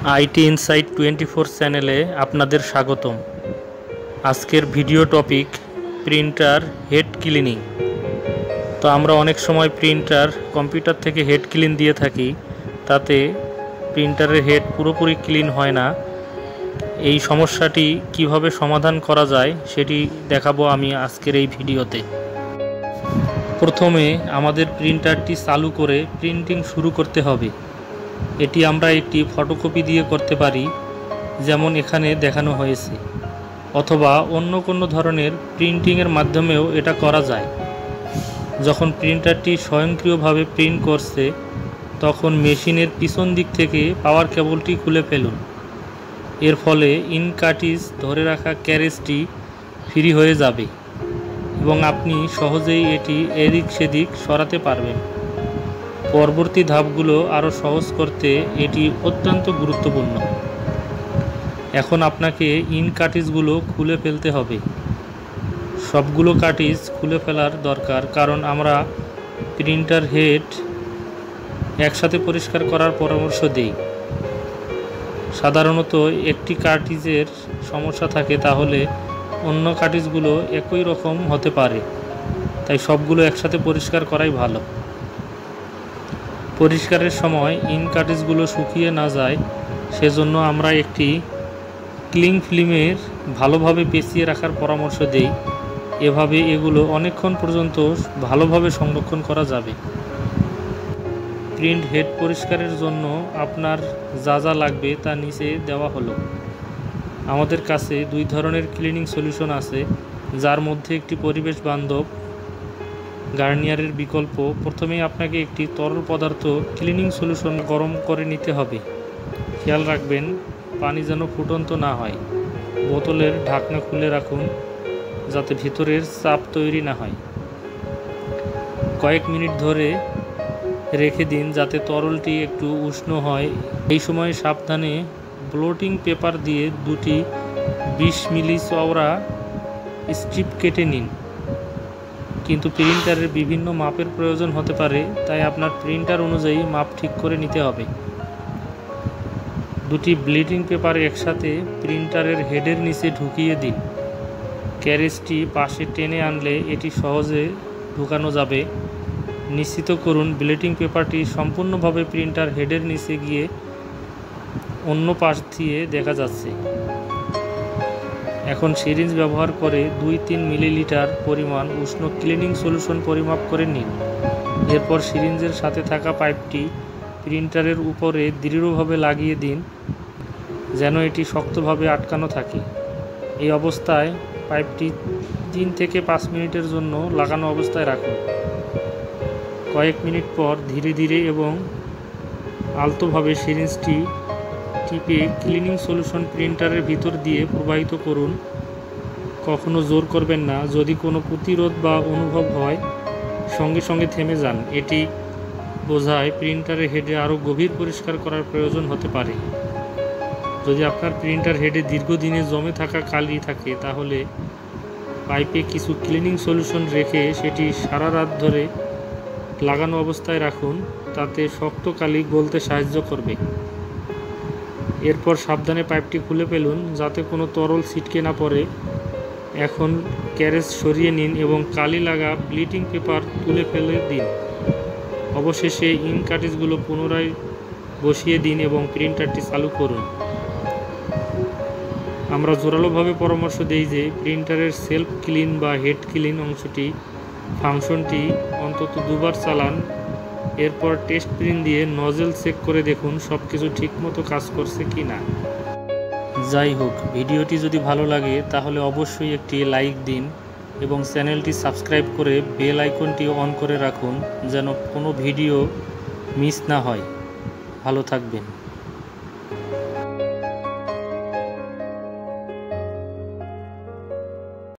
IT insight 24 চ্যানেলে আপনাদের স্বাগতম। আজকের video topic printer head cleaning. তো আমরা অনেক সময় প্রিন্টার কম্পিউটার থেকে হেড ক্লিন দিয়ে থাকি, তাতে প্রিন্টারের হেড পুরোপুরি ক্লিন হয় না। এই সমস্যাটি কিভাবে সমাধান করা যায় সেটি দেখাবো আমি আজকের এই ভিডিওতে। প্রথমে আমাদের প্রিন্টারটি চালু করে প্রিন্টিং শুরু করতে হবে। এটি আমরা একটি ফটোকপি দিয়ে করতে পারি, যেমন এখানে দেখানো হয়েছে, অথবা অন্য কোনো ধরনের প্রিন্টিংয়ের মাধ্যমেও এটা করা যায়। যখন প্রিন্টারটি স্বয়ংক্রিয়ভাবে প্রিন্ট করছে, তখন মেশিনের পিছন দিক থেকে পাওয়ার কেবলটি খুলে ফেলুন। এর ফলে ইনকার্ট্রিজ ধরে রাখা ক্যারেজটি ফ্রি হয়ে যাবে এবং আপনি সহজেই এটি এদিক সেদিক সরাতে পারবেন। পরবর্তী ধাপগুলো আরও সহজ করতে এটি অত্যন্ত গুরুত্বপূর্ণ। এখন আপনাকে কার্ট্রিজগুলো খুলে ফেলতে হবে। সবগুলো কার্ট্রিজ খুলে ফেলার দরকার, কারণ আমরা প্রিন্টার হেড একসাথে পরিষ্কার করার পরামর্শ দেই। সাধারণত একটি কার্ট্রিজের সমস্যা থাকে, তাহলে অন্য কার্ট্রিজগুলো একই রকম হতে পারে, তাই সবগুলো একসাথে পরিষ্কার করাই ভালো। পরিষ্কারের সময় কার্ট্রিজগুলো শুকিয়ে না যায়, সেজন্য আমরা একটি ক্লিং ফিল্মের ভালোভাবে পেঁচিয়ে রাখার পরামর্শ দেই। এভাবে এগুলো অনেকক্ষণ পর্যন্ত ভালোভাবে সংরক্ষণ করা যাবে। প্রিন্ট হেড পরিষ্কারের জন্য আপনার যা যা লাগবে তা নিচে দেওয়া হলো। আমাদের কাছে দুই ধরনের ক্লিনিং সলিউশন আছে, যার মধ্যে একটি পরিবেশ বান্ধব গার্নিয়ারের বিকল্প। প্রথমেই আপনাকে একটি তরল পদার্থ ক্লিনিং সলিউশন গরম করে নিতে হবে। খেয়াল রাখবেন পানি যেন ফুটন্ত না হয়। বোতলের ঢাকনা খুলে রাখুন, যাতে ভিতরের চাপ তৈরি না হয়। কয়েক মিনিট ধরে রেখে দিন, যাতে তরলটি একটু উষ্ণ হয়। এই সময় সাবধানে ব্লোটিং পেপার দিয়ে দুটি 20 মিলি চওড়া স্ট্রিপ কেটে নিন। কিন্তু প্রিন্টারের বিভিন্ন মাপের প্রয়োজন হতে পারে, তাই আপনার প্রিন্টার অনুযায়ী মাপ ঠিক করে নিতে হবে। দুটি ব্লিটিং পেপার একসাথে প্রিন্টারের হেডের নিচে ঢুকিয়ে দিন। ক্যারেজটি পাশে টেনে আনলে এটি সহজে ঢুকানো যাবে। নিশ্চিত করুন ব্লিটিং পেপারটি সম্পূর্ণভাবে প্রিন্টার হেডের নিচে গিয়ে অন্য পাশ দিয়ে দেখা যাচ্ছে। এখন সিরিঞ্জ ব্যবহার করে 2-3 মিলিলিটার পরিমাণ উষ্ণ ক্লিনিং সলিউশন পরিমাপ করে নিন। এরপর সিরিঞ্জের সাথে থাকা পাইপটি প্রিন্টারের উপরে দৃঢ়ভাবে লাগিয়ে দিন, যেন এটি শক্তভাবে আটকানো থাকে। এই অবস্থায় পাইপটি 3 থেকে 5 মিনিটের জন্য লাগানো অবস্থায় রাখুন। কয়েক মিনিট পর ধীরে ধীরে এবং আলতোভাবে সিরিঞ্জটি টিপে ক্লিনিং সলিউশন প্রিন্টারের ভিতর দিয়ে প্রবাহিত করুন। কখনো জোর করবেন না। যদি কোনো প্রতিরোধ বা অনুভব হয়, সঙ্গে সঙ্গে থেমে যান। এটি বোঝায় প্রিন্টারের হেডে আরও গভীর পরিষ্কার করার প্রয়োজন হতে পারে। যদি আপনার প্রিন্টার হেডে দীর্ঘদিনে জমে থাকা কালি থাকে, তাহলে পাইপে কিছু ক্লিনিং সলিউশন রেখে সেটি সারা রাত ধরে লাগানো অবস্থায় রাখুন, তাতে শক্ত কালি গলতে সাহায্য করবে। এরপর সাবধানে পাইপটি খুলে ফেলুন, যাতে কোনো তরল ছিটকে না পড়ে। এখন ক্যারেজ সরিয়ে নিন এবং কালি লাগা ব্লিটিং পেপার তুলে ফেলে দিন। অবশেষে কার্ট্রিজগুলো পুনরায় বসিয়ে দিন এবং প্রিন্টারটি চালু করুন। আমরা জোরালোভাবে পরামর্শ দেই যে প্রিন্টারের সেলফ ক্লিন বা হেড ক্লিন ফাংশনটি অন্তত 2বার চালান। এরপর টেস্ট প্রিন্ট দিয়ে নজেল চেক করে দেখুন সব কিছু ঠিকমতো কাজ করছে কি না। যাই হোক, ভিডিওটি যদি ভালো লাগে তাহলে অবশ্যই একটি লাইক দিন এবং চ্যানেলটি সাবস্ক্রাইব করে বেল আইকনটি অন করে রাখুন, যেন কোনো ভিডিও মিস না হয়। ভালো থাকবেন।